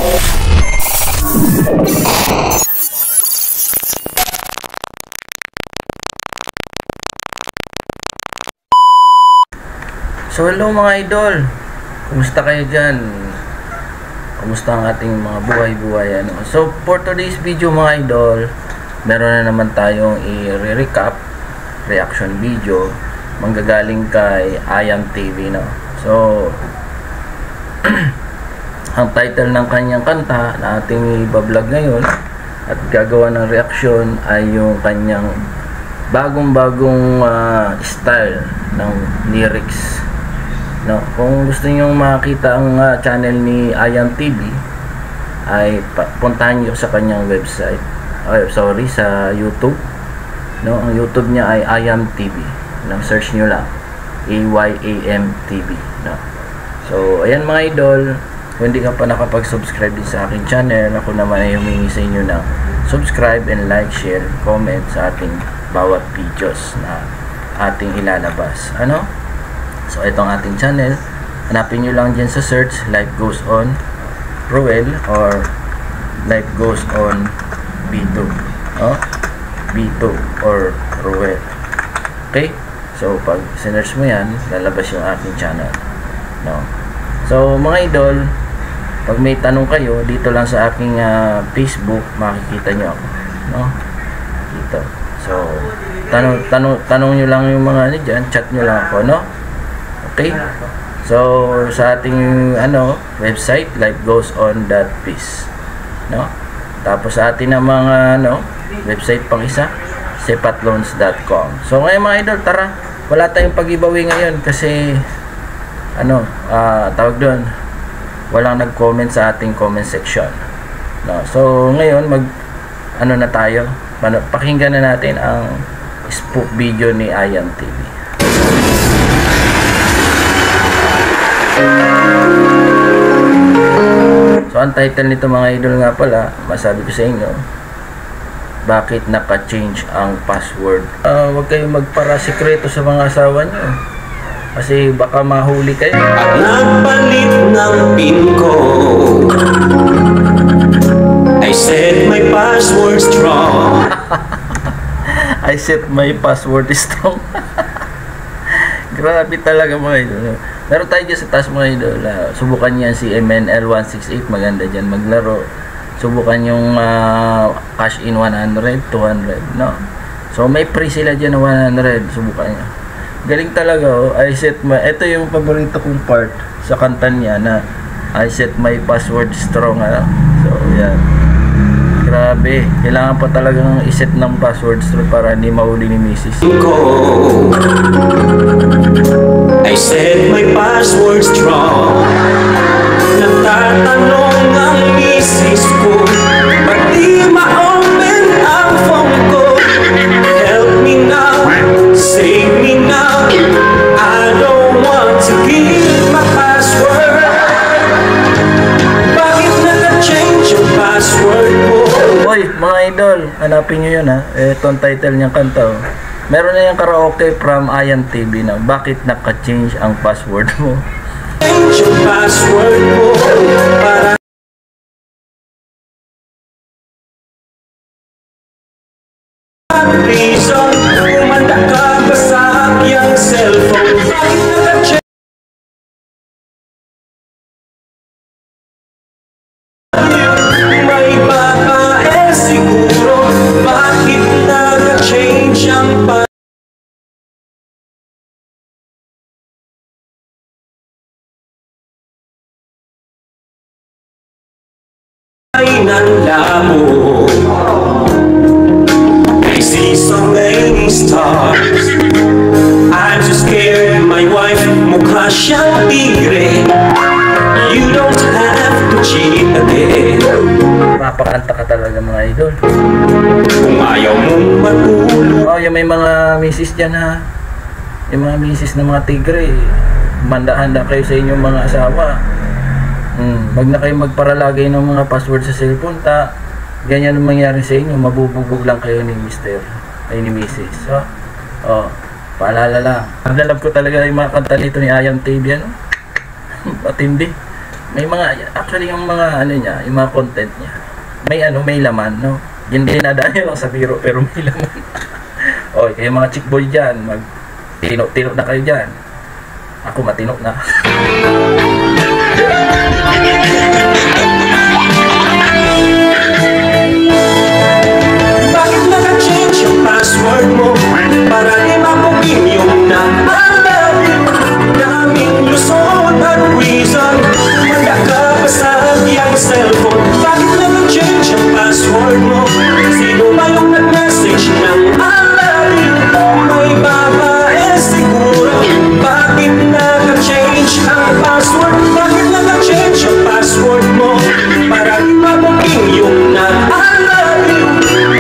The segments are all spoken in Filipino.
So hello mga idol, kumusta kayo dyan? Kumusta ang ating mga buhay-buhay ano? So for today's video mga idol, meron na naman tayong i-recap reaction video manggagaling kay Ayam TV, no? So ang title ng kanyang kanta na ating i-vlog ngayon at gagawa ng reaction ay yung kanyang bagong-bagong style ng lyrics. No, kung gusto niyo makita ang channel ni Ayam TV ay puntahan niyo sa kanyang website. Sa YouTube. No, ang YouTube niya ay Ayam TV. No, search niyo lang AYAM TV, no. So, ayan mga idol, kung hindi ka pa nakapag-subscribe din sa aking channel, ako naman ay humingi sa inyo ng subscribe and like, share, comment sa ating bawat videos na ating ilalabas. Ano? So, itong ating channel. Hanapin nyo lang dyan sa search, Life Goes On Ruel or Life Goes On B2. Oh? B2 or Ruel. Okay? So, pag sinearch mo yan, lalabas yung ating channel. No? So, mga idol, pag may tanong kayo, dito lang sa aking Facebook, makikita nyo ako. No? Dito. So, tanong nyo lang yung mga dyan, chat nyo lang ako, no? Okay, so sa ating website lifegoeson.biz, no? Tapos sa ating mga website pang isa, sepatloans.com. So ngayon mga idol, tara, wala tayong pag-giveaway ngayon kasi tawag doon, walang nag-comment sa ating comment section, no? So ngayon na tayo, pakinggan na natin ang spook video ni Ayam TV. So ang title nito mga idol nga pala, masabi ko sa inyo, bakit naka-change ang password? Huwag kayong magpara-sikreto sa mga asawa nyo kasi baka mahuli kayo. At nagpalit ng PIN ko, I set my password strong. I set my password strong. Grabe talaga mga idol. Meron tayo dyan sa taas mga idol. Subukan niyan si MNL168. Maganda dyan maglaro. Subukan yung cash in 100, 200. No? So may free sila dyan na 100. Subukan nyo. Galing talaga. Oh. I set my... Ito yung paborito kong part sa kanta niya na I set my password strong. So yan. Grabe. Kailangan pa talagang iset ng password strong para hindi mahuli ni Mrs. I set my password strong. Nagtatanong ang misis ko, ba't di ma-open ang phone ko? Help me now, save me now, I don't want to give my password. Bakit naka-change yung password ko? Hoy mga idol, hanapin nyo yun ha. Ito ang title niyang kanta. Meron na yung karaoke from Ayam TV na bakit naka-change ang password mo. Change yung password mo para reason kumanda ka ba sa aking cellphone. Bakit naka-change may babae siguro. Bakit naka-change ang password? Ay nanlabo, I see so many stars. I'm so scared, my wife mukha siyang tigre. You don't have to cheat again. Mapakanta ka talaga mga idol. Kung ayaw mong matulog. Oh, yung may mga misis dyan ha. Yung mga misis na mga tigre, mandaan na kayo sa inyong mga asawa. Wag na kayo magparalagay ng mga password sa cellphone ganyan ang mangyari sa inyo, mabubugbog lang kayo ni Mr. ay ni Mrs. So, paalala lang. Ang alam ko talaga yung mga kanta nito ni Ayam TV, matindi. May mga, actually yung mga ano niya, yung mga content niya, may laman, no? Hindi dinadaan lang sa biro, pero may laman. O, kayo mga chick boy dyan, tino na kayo dyan. Ako matino na. Bakit naka-change yung password mo? Para di mapugin yung na I love you. Daming lusot at reason. Manda ka pa sa iyang cellphone. Bakit naka-change yung password mo? Sino ba yung nag-message ng I love you? May babae siguro. Bakit naka-change ang password? Bakit naka-change yung password mo? Para di mapugin yung na I love you.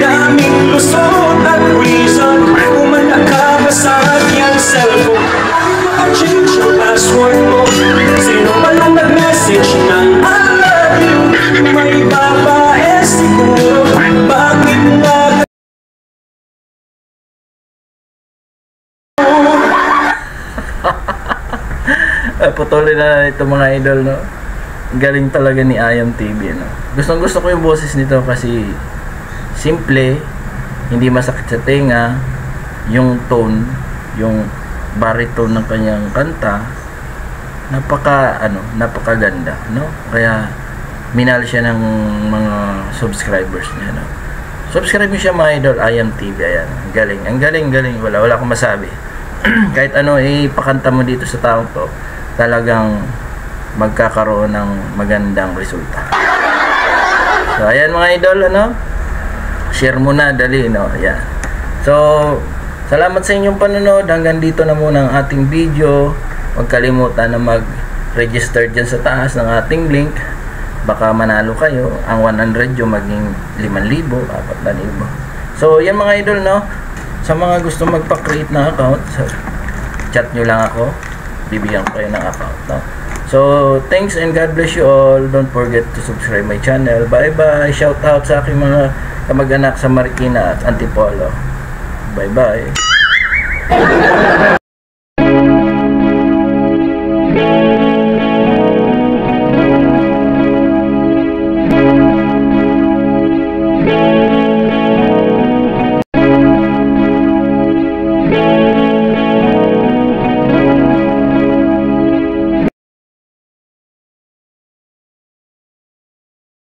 Daming lusot at reason. Kumanda ka ba sa iyang cellphone? Bakit naka-change yung password mo? Sino ba yung nag-message ng I love you? May babae siguro. Bakit naka Patuloy na ito mga idol, no? Galing talaga ni Ayam TV, no? Gustong gusto ko yung boses nito kasi simple, hindi masakit sa tenga, yung tone, yung baritone ng kanyang kanta, napakaganda, no? Kaya minahal siya ng mga subscribers niya, no? Subscribe niyo siya mga idol, Ayam TV, ayan. Ang galing, wala akong masabi. Kahit ano ipakanta mo dito sa taong to, talagang magkakaroon ng magandang resulta. So ayan mga idol, ano? Share mo na, dali, no? Ayan. So salamat sa inyong panonood. Hanggang dito na muna ang ating video. Huwag kalimutan na mag-register dyan sa taas ng ating link. Baka manalo kayo. Ang 100 yung maging 5,000, 4,000. So yan mga idol, no? Sa mga gusto magpa-create ng account, chat nyo lang ako, bibigyan ko kayo ng account, no? So thanks and God bless you all. Don't forget to subscribe my channel. Bye bye. Shout out sa aking mga kamag-anak sa Marikina at Antipolo. Bye bye.